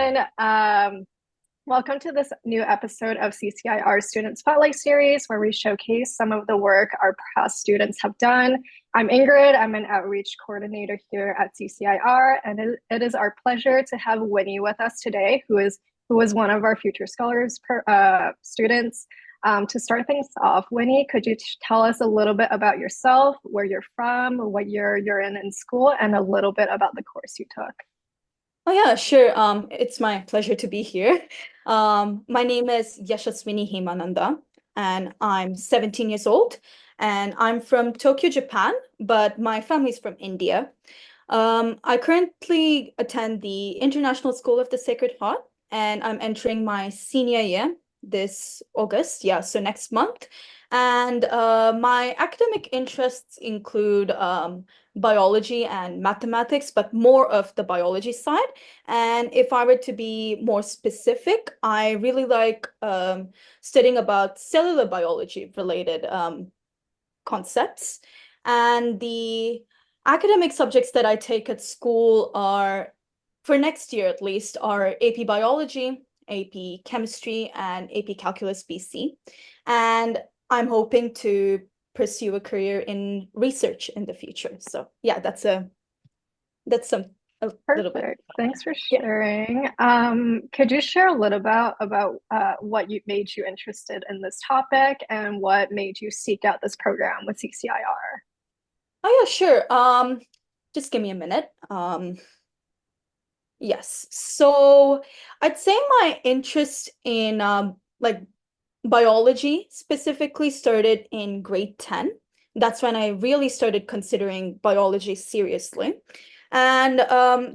everyone. Welcome to this new episode of CCIR Student Spotlight Series, where we showcase some of the work our past students have done. I'm Ingrid. I'm an outreach coordinator here at CCIR, and it is our pleasure to have Winnie with us today, who is one of our Future Scholars students. To start things off, Winnie, could you tell us a little bit about yourself, where you're from, what you're in school, and a little bit about the course you took? Oh yeah, sure. It's my pleasure to be here. My name is Yashaswini Hemananda, and I'm 17 years old, and I'm from Tokyo, Japan, but my family's from India. I currently attend the International School of the Sacred Heart, and I'm entering my senior year this August, yeah, so next month. And my academic interests include biology and mathematics, but more of the biology side. And if I were to be more specific, I really like studying about cellular biology related concepts. And the academic subjects that I take at school are, for next year at least, are AP Biology, AP Chemistry, and AP Calculus BC. And I'm hoping to pursue a career in research in the future. So yeah, that's a little bit. Perfect. Thanks for Yeah. sharing. Could you share a little about what made you interested in this topic and what made you seek out this program with CCIR? Oh yeah, sure. Just give me a minute. Yes. So I'd say my interest in like biology specifically started in grade 10. That's when I really started considering biology seriously. And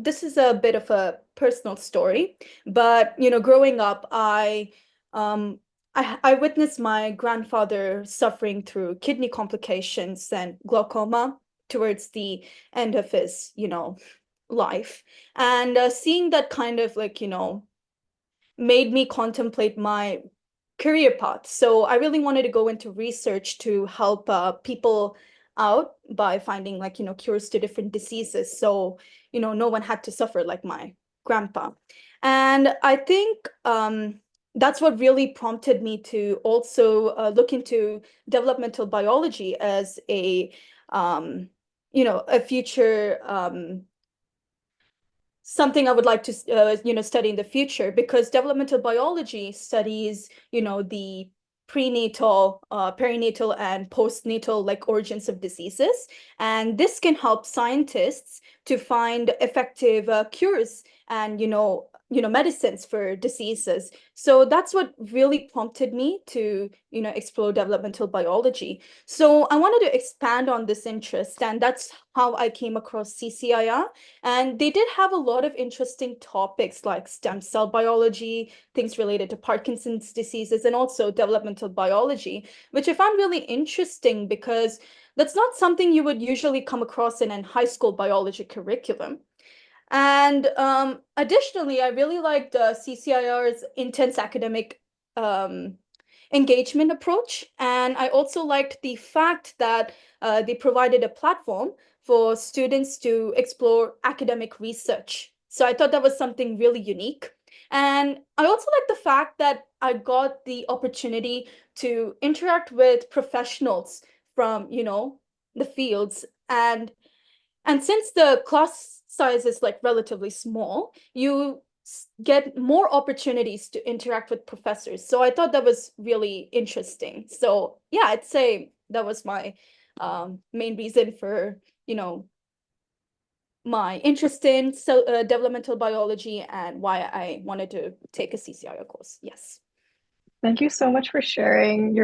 this is a bit of a personal story, but growing up, um, I witnessed my grandfather suffering through kidney complications and glaucoma towards the end of his, life. And seeing that kind of made me contemplate my career path. So I really wanted to go into research to help people out by finding cures to different diseases. So, no one had to suffer like my grandpa. And I think that's what really prompted me to also look into developmental biology as a future something I would like to study in the future, because developmental biology studies the prenatal, perinatal, and postnatal origins of diseases, and this can help scientists to find effective cures and medicines for diseases. So that's what really prompted me to explore developmental biology. So I wanted to expand on this interest, and that's how I came across CCIR. And they did have a lot of interesting topics like stem cell biology, things related to Parkinson's diseases, and also developmental biology, which I found really interesting because that's not something you would usually come across in a high school biology curriculum. And additionally, I really liked CCIR's intense academic engagement approach. And I also liked the fact that they provided a platform for students to explore academic research. So I thought that was something really unique. And I also like the fact that I got the opportunity to interact with professionals from, the fields. And since the class size is relatively small, you get more opportunities to interact with professors. So I thought that was really interesting. So yeah, I'd say that was my main reason for, my interest in developmental biology and why I wanted to take a CCIR course. Yes. Thank you so much for sharing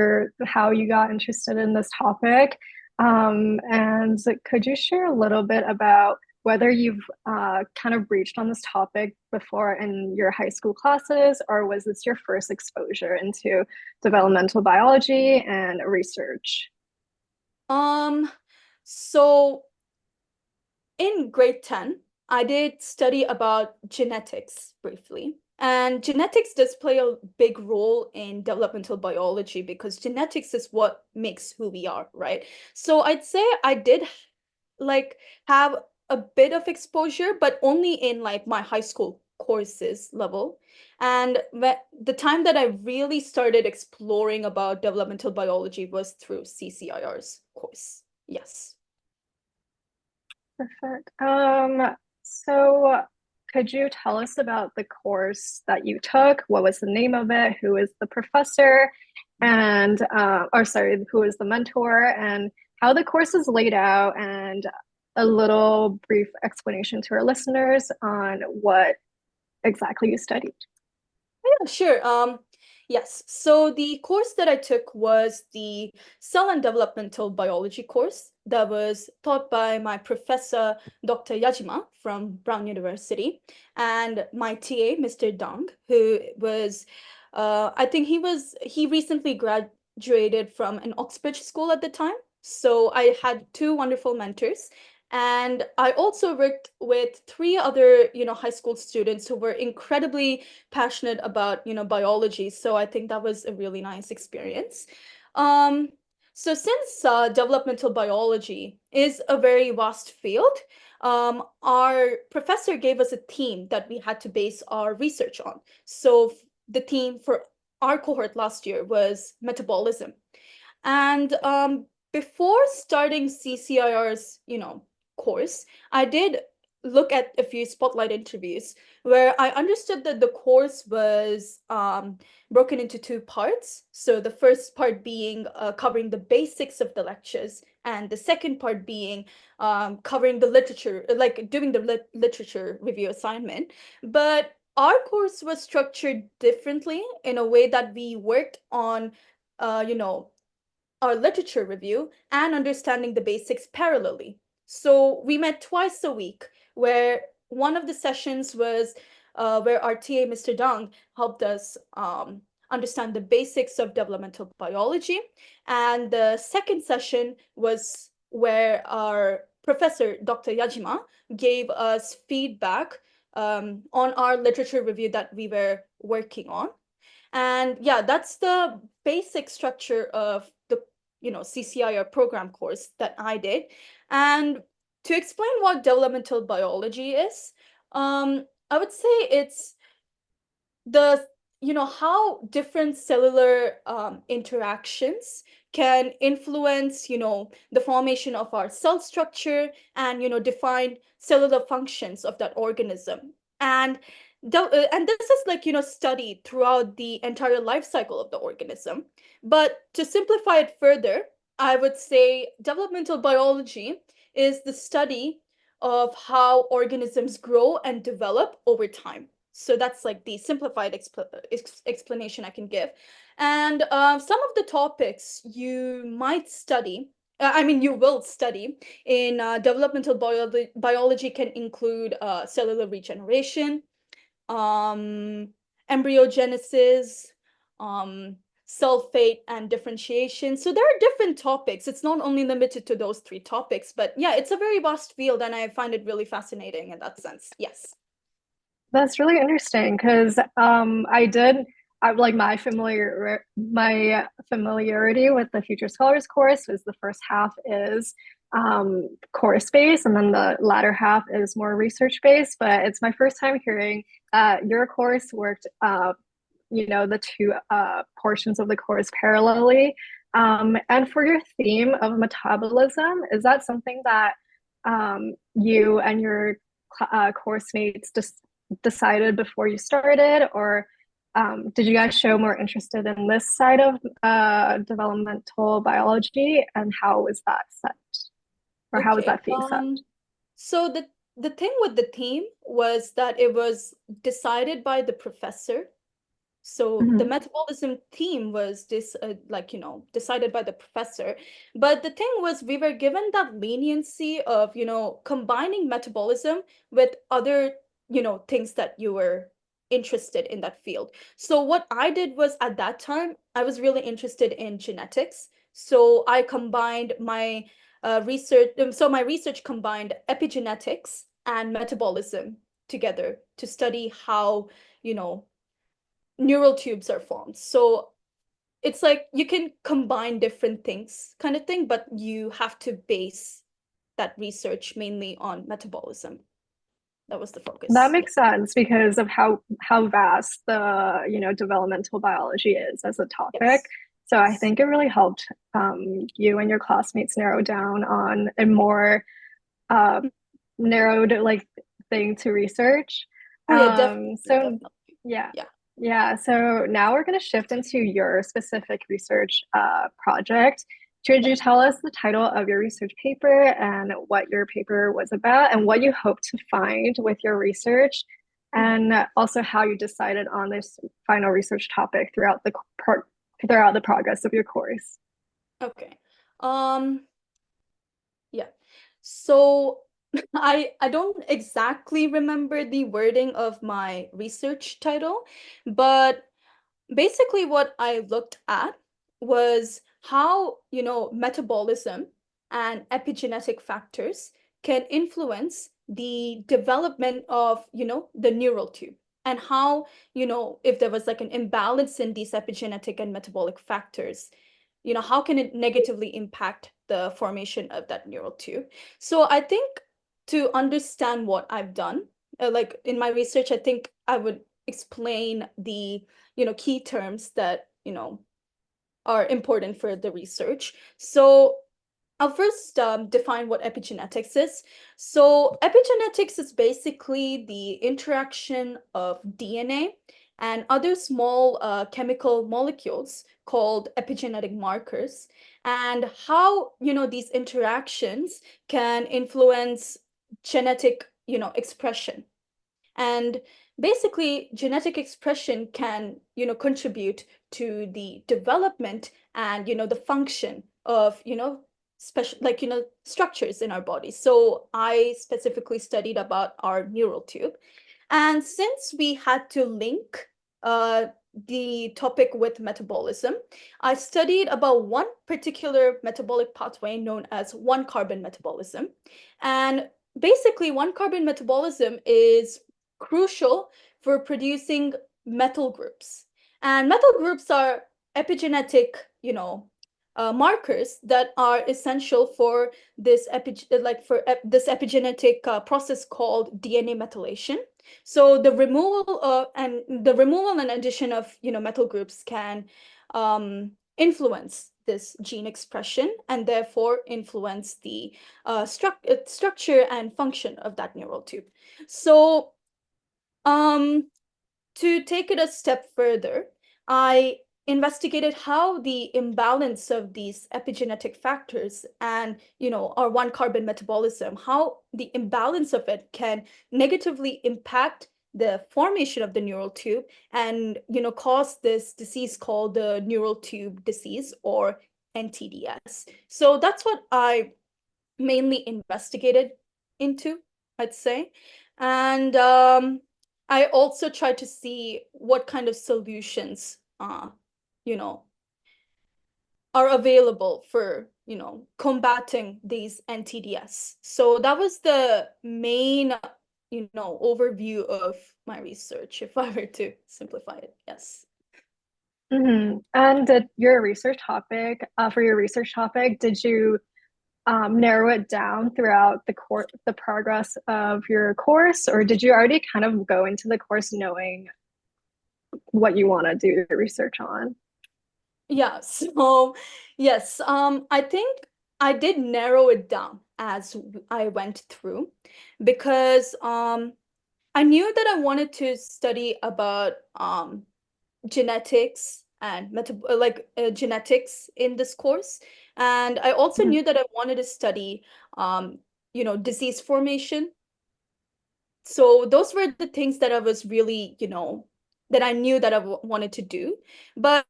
how you got interested in this topic. And could you share a little bit about whether you've kind of breached on this topic before in your high school classes, or was this your first exposure into developmental biology and research? Um, so in grade 10, I did study about genetics briefly. And genetics does play a big role in developmental biology because genetics is what makes who we are, right? So I'd say I did have a bit of exposure, but only in my high school courses level. And the time that I really started exploring about developmental biology was through CCIR's course. Yes. Perfect. So could you tell us about the course that you took? What was the name of it? Who is the professor? And, or sorry, who is the mentor? And how the course is laid out, and a little brief explanation to our listeners on what exactly you studied. Yeah, sure. Yes. So the course that I took was the Cell and Developmental Biology course that was taught by my professor, Dr. Yajima from Brown University, and my TA, Mr. Dang, who was, I think he recently graduated from an Oxbridge school at the time. So I had two wonderful mentors. And I also worked with three other, high school students who were incredibly passionate about, biology. So I think that was a really nice experience. Um, so since developmental biology is a very vast field, our professor gave us a theme that we had to base our research on. So the theme for our cohort last year was metabolism. And before starting CCIR's, course, I did look at a few spotlight interviews where I understood that the course was broken into two parts. So the first part being covering the basics of the lectures, and the second part being covering the literature, like doing the literature review assignment. But our course was structured differently in a way that we worked on, our literature review and understanding the basics parallelly. So we met twice a week, where one of the sessions was where our TA, Mr. Dang, helped us understand the basics of developmental biology. And the second session was where our professor, Dr. Yajima, gave us feedback on our literature review that we were working on. And yeah, that's the basic structure of the CCIR program course that I did. And to explain what developmental biology is, I would say it's the how different cellular interactions can influence the formation of our cell structure, and define cellular functions of that organism. And and this is like studied throughout the entire life cycle of the organism. But to simplify it further, I would say developmental biology is the study of how organisms grow and develop over time. So that's like the simplified explanation I can give. And some of the topics you might study, you will study in developmental biology can include cellular regeneration, um, embryogenesis, um, cell fate, and differentiation. So there are different topics. It's not only limited to those three topics, but yeah, it's a very vast field, and I find it really fascinating in that sense. Yes. That's really interesting because I like my familiarity with the Future Scholars course was the first half is course based, and then the latter half is more research based. But it's my first time hearing that your course worked the two portions of the course parallelly. And for your theme of metabolism, is that something that you and your course mates just decided before you started, or did you guys show more interested in this side of developmental biology, and how was that set, or how was Okay. that theme set? So the thing with the theme was that it was decided by the professor. So the Mhm. metabolism theme was decided by the professor. But the thing was, we were given that leniency of, combining metabolism with other, things that you were interested in that field. So what I did was, at that time, I was really interested in genetics. So I combined my research. So my research combined epigenetics and metabolism together to study how, neural tubes are formed. So it's like you can combine different things kind of thing, but you have to base that research mainly on metabolism. That was the That focus. Yeah. makes sense because of how vast the, developmental biology is as a topic. Yes. So I Yes. think it really helped you and your classmates narrow down on a more uh, narrowed like thing to research. Oh yeah, definitely, So definitely. yeah, Yeah. yeah. So now we're going to shift into your specific research project. Could Yeah. you tell us the title of your research paper and what your paper was about and what you hope to find with your research, Mhm. and also how you decided on this final research topic throughout the progress of your course? Okay. Um, yeah. So I don't exactly remember the wording of my research title, but basically what I looked at was how, metabolism and epigenetic factors can influence the development of, the neural tube, and how, if there was like an imbalance in these epigenetic and metabolic factors, how can it negatively impact the formation of that neural tube. So I think, to understand what I've done, like in my research, I think I would explain the, key terms that, are important for the research. So I'll first define what epigenetics is. So epigenetics is basically the interaction of DNA and other small chemical molecules called epigenetic markers, and how, these interactions can influence genetic, expression. And basically, genetic expression can, contribute to the development and, the function of, special, like, structures in our body. So I specifically studied about our neural tube. And since we had to link uh, the topic with metabolism, I studied about one particular metabolic pathway known as one carbon metabolism. And basically, one carbon metabolism is crucial for producing metal groups. And metal groups are epigenetic, markers that are essential for this epigenetic process called DNA methylation. So the removal and addition of, metal groups can influence this gene expression and therefore influence the structure and function of that neural tube. So um, to take it a step further, I investigated how the imbalance of these epigenetic factors and, our one carbon metabolism, how the imbalance of it can negatively impact the formation of the neural tube and, cause this disease called the neural tube disease, or NTDS. So that's what I mainly investigated into, I'd say. And I also tried to see what kind of solutions, you know, are available for, combating these NTDS. So that was the main, overview of my research, if I were to simplify it. Yes. And did your research topic, for your research topic, did you narrow it down throughout the progress of your course, or did you already kind of go into the course knowing what you want to do the research on? Yeah, so yes, I think I did narrow it down as I went through, because I knew that I wanted to study about genetics and genetics in this course, and I also Mhm. knew that I wanted to study disease formation. So those were the things that I was really, that I knew that I wanted to do. But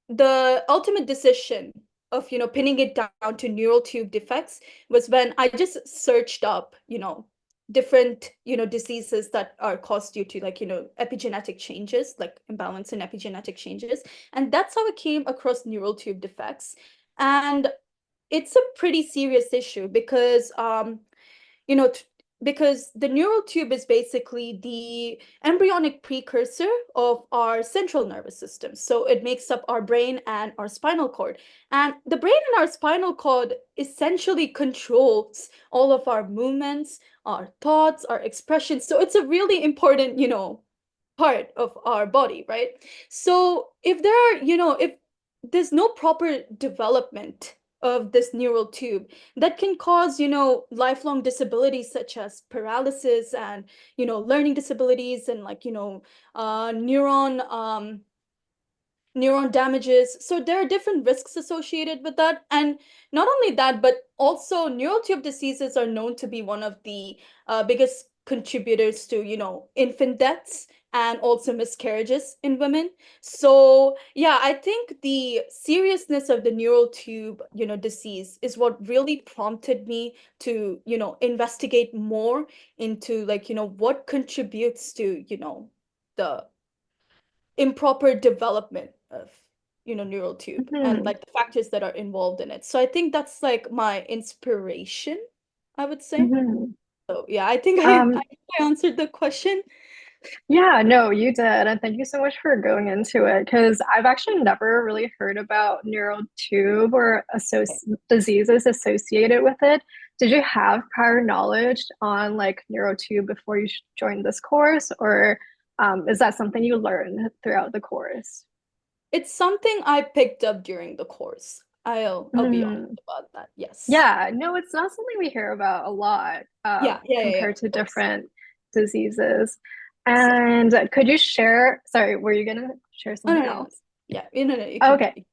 the ultimate decision of, pinning it down to neural tube defects was when I just searched up, different, diseases that are caused due to, like, epigenetic changes, like imbalance in epigenetic changes. And that's how I came across neural tube defects. And it's a pretty serious issue because, you know, because the neural tube is basically the embryonic precursor of our central nervous system. So it makes up our brain and our spinal cord. And the brain and our spinal cord essentially controls all of our movements, our thoughts, our expressions. So it's a really important, part of our body, right? So if there are, if there's no proper development of this neural tube, that can cause, lifelong disabilities such as paralysis and, learning disabilities and like, neuron damages. So there are different risks associated with that. And not only that, but also neural tube diseases are known to be one of the biggest contributors to, infant deaths and also miscarriages in women. So yeah, I think the seriousness of the neural tube, disease is what really prompted me to, investigate more into like, what contributes to, the improper development of neural tube and Mhm. like the factors that are involved in it. So I think that's like my inspiration, I would say. Mhm. So yeah, I think Um, I answered the question. yeah, no, you did. And thank you so much for going into it because I've actually never really heard about neural tube or diseases associated with it. Did you have prior knowledge on like neural tube before you joined this course, or is that something you learned throughout the course? It's something I picked up during the course. I'll be honest Mm. about that. Yes. Yeah, no, it's not something we hear about a lot Yeah, compared of to course. different diseases. So, And could you share, sorry, were you gonna share oh something no. else? Yeah, no, you can. Okay.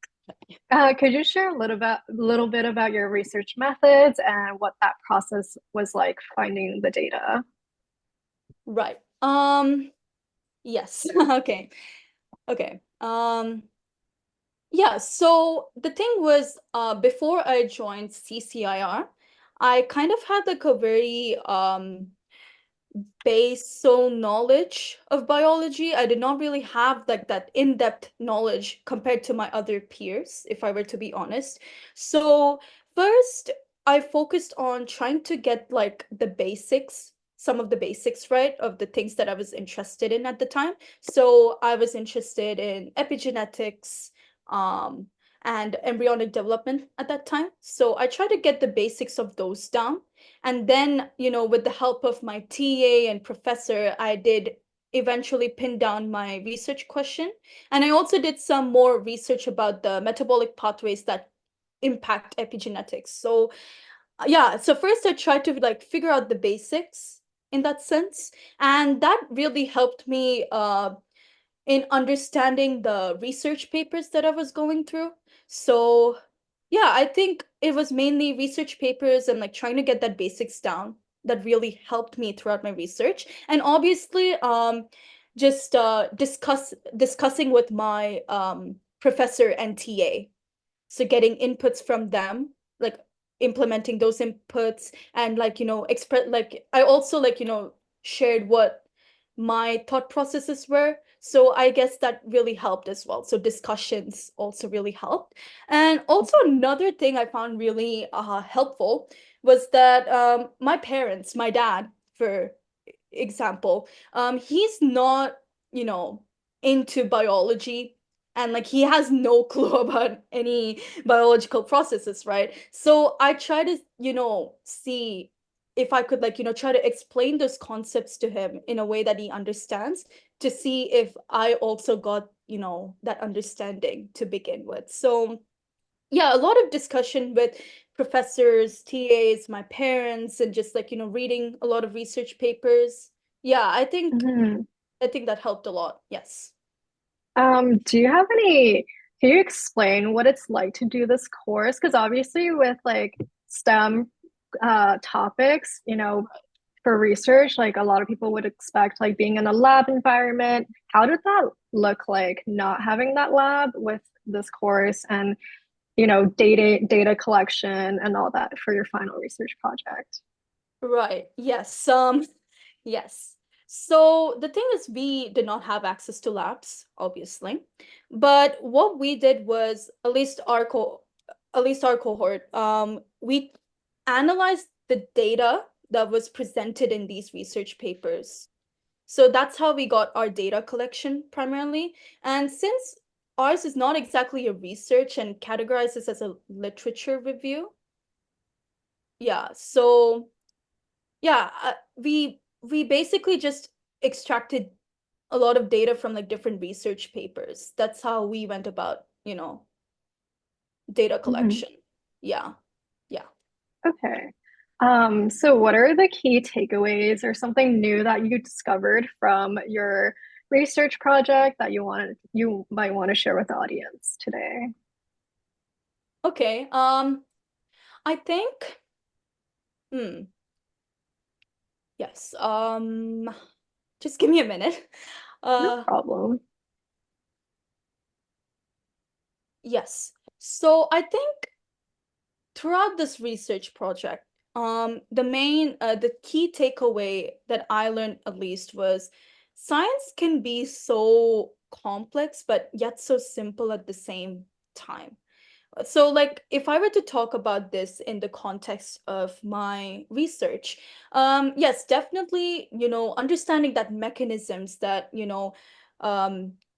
Could you share little bit about your research methods and what that process was like finding the data? Right. Yes. Okay. Okay. Yeah, so the thing was, before I joined CCIR, I kind of had like a very basal knowledge of biology. I did not really have like that in-depth knowledge compared to my other peers, if I were to be honest. So first, I focused on trying to get like the basics, some of the basics, right, of the things that I was interested in at the time. So I was interested in epigenetics, and embryonic development at that time. So I tried to get the basics of those down. And then, with the help of my TA and professor, I did eventually pin down my research question. And I also did some more research about the metabolic pathways that impact epigenetics. So, yeah, so first I tried to like figure out the basics in that sense. And that really helped me in understanding the research papers that I was going through. So, yeah, I think it was mainly research papers and like trying to get that basics down that really helped me throughout my research. And obviously, just discussing with my professor and TA. So getting inputs from them, like implementing those inputs and like, express like I also like, shared what my thought processes were. So I guess that really helped as well. So discussions also really helped. And also another thing I found really helpful was that my parents, my dad, for example, he's not, you know, into biology and like he has no clue about any biological processes, right? So I try to, see if I could like, try to explain those concepts to him in a way that he understands to see if I also got, that understanding to begin with. So yeah, a lot of discussion with professors, TAs, my parents, and just like, reading a lot of research papers. Yeah, Mhm. I think that helped a lot. Yes. Do you have can you explain what it's like to do this course? Because obviously with like STEM topics, for research, like a lot of people would expect like being in a lab environment. How did that look like not having that lab with this course and, data collection and all that for your final research project? Right. Yes. Yes. So the thing is, we did not have access to labs, obviously, but what we did was at least our cohort, we analyzed the data that was presented in these research papers. So that's how we got our data collection primarily. And since ours is not exactly a research and categorizes as a literature review, yeah, so yeah, we basically just extracted a lot of data from like different research papers. That's how we went about, data Mhm. collection. Yeah, yeah. Okay. So what are the key takeaways or something new that you discovered from your research project that you might want to share with the audience today? Okay. I think, hmm, yes. Just give me a minute. No Uh, problem. yes. So I think throughout this research project, the key takeaway that I learned at least was science can be so complex, but yet so simple at the same time. So, like, if I were to talk about this in the context of my research, yes, definitely, understanding that mechanisms that,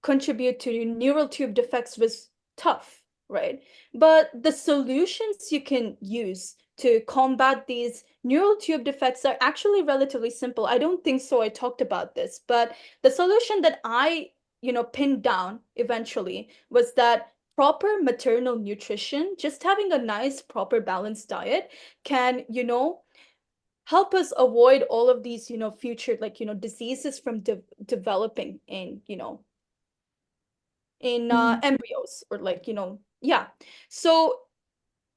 contribute to neural tube defects was tough, right? But the solutions you can use to combat these neural tube defects are actually relatively simple. I don't think so. I talked about this, but the solution that I, pinned down eventually was that proper maternal nutrition, just having a nice, proper, balanced diet can, help us avoid all of these, future, like, diseases from developing in Mhm. embryos or like, yeah. So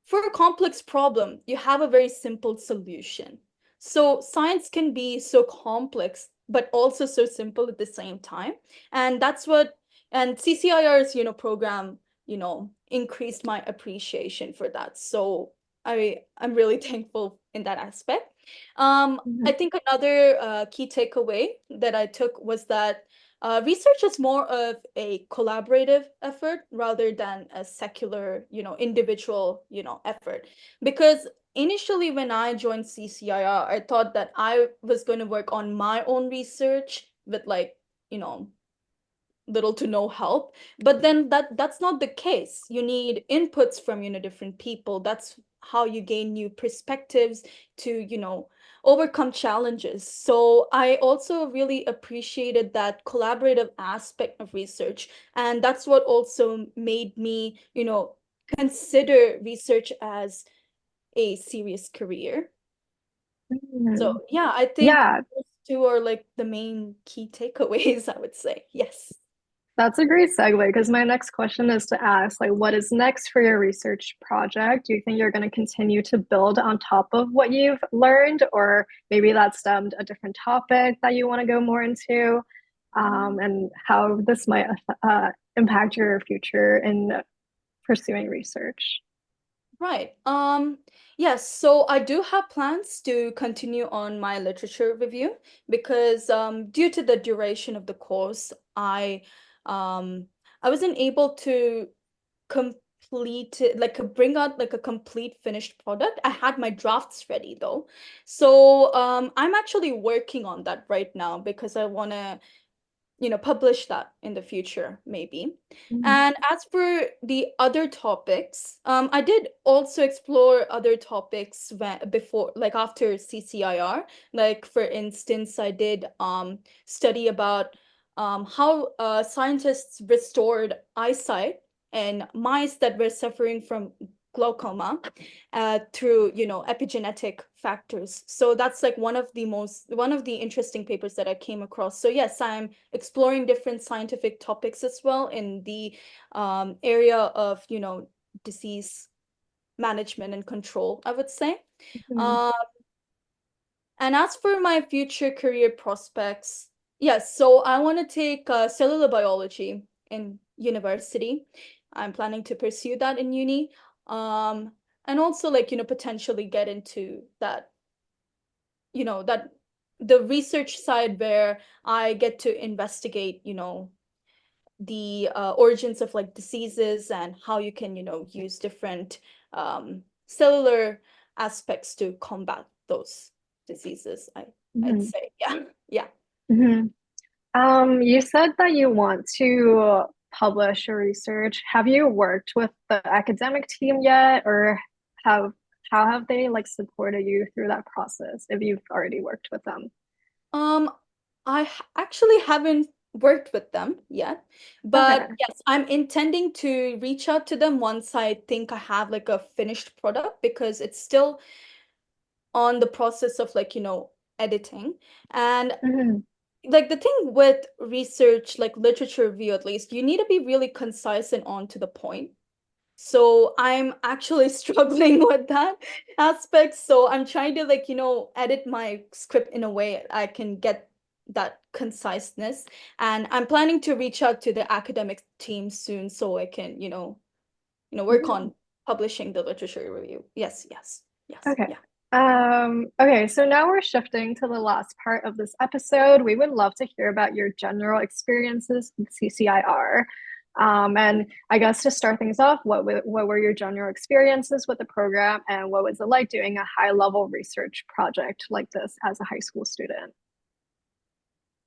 for a complex problem, you have a very simple solution. So science can be so complex, but also so simple at the same time. And that's what, and CCIR's, program, increased my appreciation for that. So I'm really thankful in that aspect. I Mhm. think another key takeaway that I took was that research is more of a collaborative effort rather than a secular, individual, effort. Because initially, when I joined CCIR, I thought that I was going to work on my own research with like, you know, little to no help. But then that's not the case. You need inputs from, different people. That's how you gain new perspectives to, overcome challenges. So I also really appreciated that collaborative aspect of research. And that's what also made me, consider research as a serious career. So Mhm. yeah, I think Yeah, those two are like the main key takeaways, I would say. Yes. that's a great segue because my next question is to ask, like, what is next for your research project? Do you think you're going to continue to build on top of what you've learned, or maybe that stemmed a different topic that you want to go more into, and how this might impact your future in pursuing research? Right. Yes, so I do have plans to continue on my literature review because due to the duration of the course, um I wasn't able to complete it, like bring out like a complete finished product. I had my drafts ready though. So I'm actually working on that right now because I want to publish that in the future, maybe. Mhm. And as for the other topics, I did also explore other topics before, like after CCIR. Like for instance, I did study about how scientists restored eyesight in mice that were suffering from glaucoma through epigenetic factors. So that's like one of the interesting papers that I came across. So yes, I'm exploring different scientific topics as well in the area of disease management and control, I would say. Mhm. um, and as for my future career prospects, yes, so I want to take cellular biology in university. I'm planning to pursue that in uni. Um, and also like, potentially get into that the research side where I get to investigate, the origins of like diseases and how you can, use different cellular aspects to combat those. diseases, I'd Mhm. say. Yeah. Yeah. Mhm. You said that you want to publish your research. Have you worked with the academic team yet, or have how have they like supported you through that process if you've already worked with them? Um, actually haven't worked with them yet, but Okay. yes, I'm intending to reach out to them once I think I have like a finished product, because it's still on the process of like, editing. And Mhm. like the thing with research, like literature review at least, you need to be really concise and on to the point. So I'm actually struggling with that aspect. So I'm trying to like, edit my script in a way I can get that conciseness. And I'm planning to reach out to the academic team soon so I can, work Mhm. on publishing the literature review. Yes, yes, yes, Okay. yeah. Okay, so now we're shifting to the last part of this episode. We would love to hear about your general experiences with CCIR. And I guess to start things off, what were your general experiences with the program, and what was it like doing a high level research project like this as a high school student?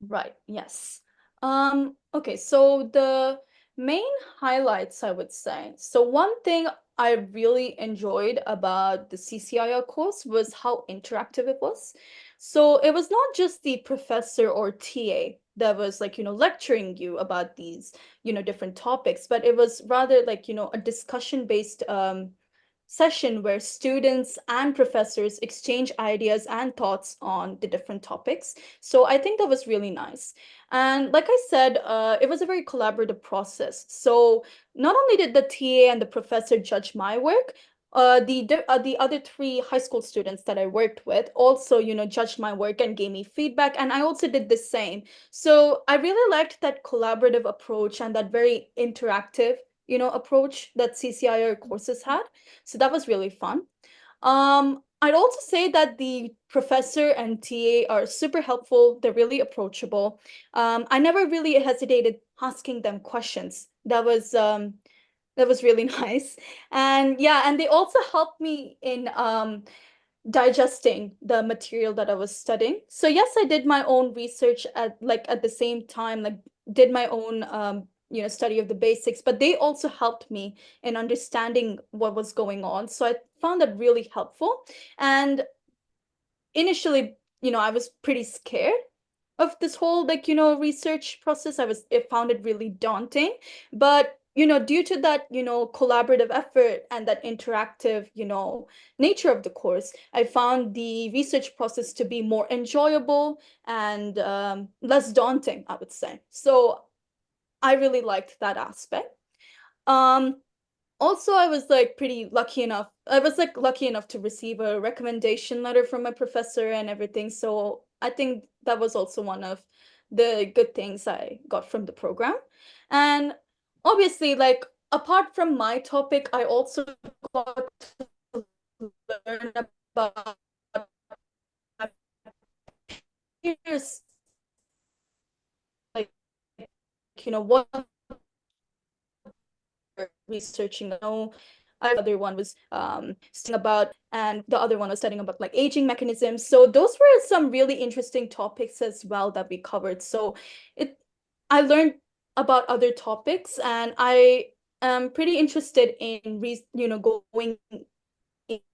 Right, yes. Okay, so the main highlights, I would say. So one thing I really enjoyed about the CCIR course was how interactive it was. So it was not just the professor or TA that was like, lecturing you about these, different topics, but it was rather like, a discussion-based session where students and professors exchange ideas and thoughts on the different topics. So I think that was really nice. And like I said, it was a very collaborative process. So not only did the TA and the professor judge my work, the other three high school students that I worked with also, judged my work and gave me feedback, and I also did the same. So I really liked that collaborative approach and that very interactive, approach that CCIR courses had. So that was really fun. I'd also say that the professor and TA are super helpful. They're really approachable. I never really hesitated asking them questions. That was really nice. And yeah, and they also helped me in digesting the material that I was studying. So yes, I did my own research at the same time, like did my own study of the basics, but they also helped me in understanding what was going on. So I found that really helpful. And initially, I was pretty scared of this whole like, research process. I found it really daunting, but due to that, collaborative effort and that interactive, nature of the course, I found the research process to be more enjoyable and less daunting, I would say. So I really liked that aspect. Um, Also, I was like pretty lucky enough. I was like lucky enough to receive a recommendation letter from my professor and everything. So I think that was also one of the good things I got from the program. And obviously, like apart from my topic, I also got to learn about peers, like what researching. Other one was studying about, and the other one was studying about like aging mechanisms. So those were some really interesting topics as well that we covered. So it I learned about other topics, and I am pretty interested in going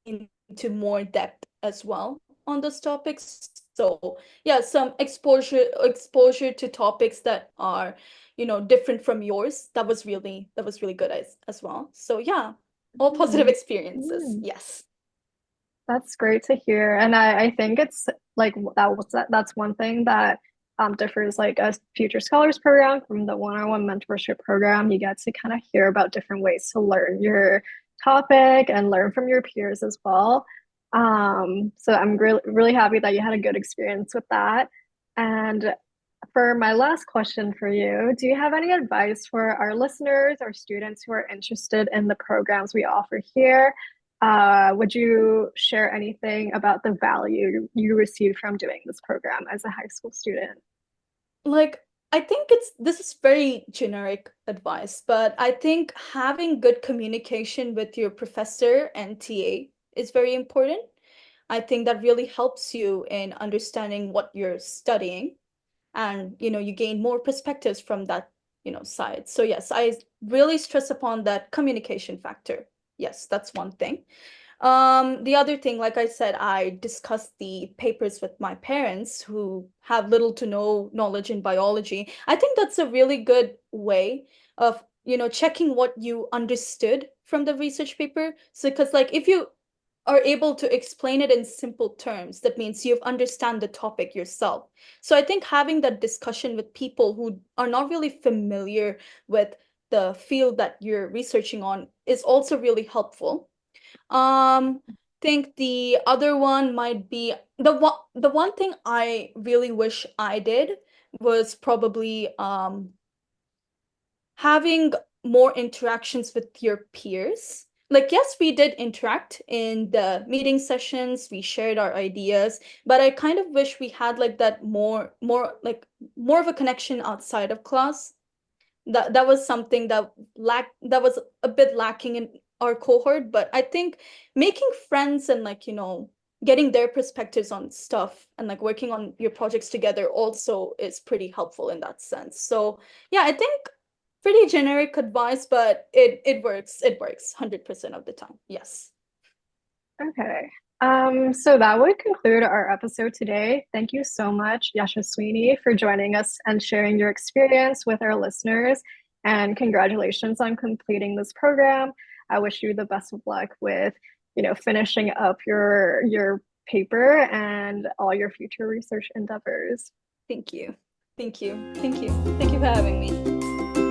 into more depth as well on those topics. So yeah, some exposure to topics that are, different from yours. That was really good as well. So yeah, all positive Mhm. experiences. Mhm. Yes. That's great to hear. And I think it's like that's one thing that differs like a future scholars program from the one-on-one mentorship program. You get to kind of hear about different ways to learn your topic and learn from your peers as well. So I'm really happy that you had a good experience with that. And for my last question for you, do you have any advice for our listeners or students who are interested in the programs we offer here? Would you share anything about the value you received from doing this program as a high school student? Like, I think this is very generic advice, but I think having good communication with your professor and TA is very important. I think that really helps you in understanding what you're studying, and you gain more perspectives from that side. So yes, I really stress upon that communication factor. Yes, that's one thing. The other thing, like I said, I discussed the papers with my parents who have little to no knowledge in biology. I think that's a really good way of, checking what you understood from the research paper. So, because like if you are able to explain it in simple terms, that means you understand the topic yourself. So I think having that discussion with people who are not really familiar with the field that you're researching on is also really helpful. Think the other one might be the one thing I really wish I did was probably having more interactions with your peers. Like, yes, we did interact in the meeting sessions, we shared our ideas, but I kind of wish we had like that more of a connection outside of class. That was something that was a bit lacking in our cohort. But I think making friends and getting their perspectives on stuff and like working on your projects together also is pretty helpful in that sense. So yeah, I think pretty generic advice, but it works. It works 100% of the time. Yes. Okay. So that would conclude our episode today. Thank you so much, Yashaswini, for joining us and sharing your experience with our listeners. And congratulations on completing this program. I wish you the best of luck with, finishing up your paper and all your future research endeavors. Thank you. Thank you. Thank you. Thank you for having me.